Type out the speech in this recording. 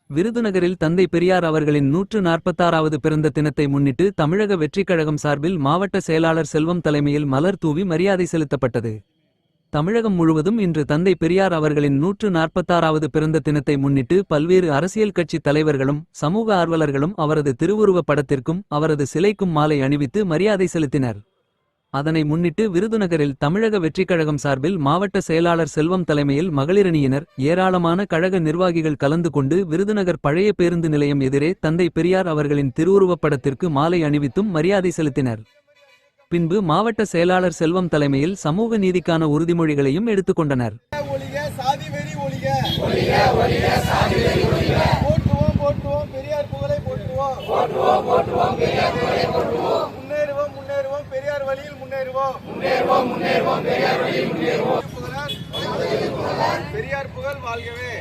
விருதுநகரில் தந்தை பெரியார் அவர்களின் 146வது பிறந்த தினத்தை முன்னிட்டு தமிழக வெற்றிக் கழகம் சார்பில் மாவட்ட செயலாளர் செல்வம் தலைமையில் மலர் தூவி மரியாதை செலுத்தப்பட்டது. தமிழகம் முழுவதும் இன்று தந்தை பெரியார் அவர்களின் 146வது பிறந்த தினத்தை முன்னிட்டு பல்வேறு அரசியல் கட்சி தலைவர்களும் சமூக ஆர்வலர்களும் அவரது திருவுருவப் படத்திற்கும் அவரது சிலைக்கும் மாலை அணிவித்து மரியாதை செலுத்தினர். அதனை முன்னிட்டு விருதுநகரில் தமிழக வெற்றிக் கழகம் சார்பில் மாவட்ட செயலாளர் செல்வம் தலைமையில் மகளிரணியினர் ஏராளமான கழக நிர்வாகிகள் கலந்து கொண்டு விருதுநகர் பழைய பேருந்து நிலையம் எதிரே தந்தை பெரியார் அவர்களின் திருவுருவப் படத்திற்கு மாலை அணிவித்தும் மரியாதை செலுத்தினர். பின்பு மாவட்ட செயலாளர் செல்வம் தலைமையில் சமூக நீதிக்கான உறுதிமொழிகளையும் எடுத்துக்கொண்டனர். பெரியார் வழியில் முன்னேறுவோம். பெரியார் புகழ் வாழ்கவே.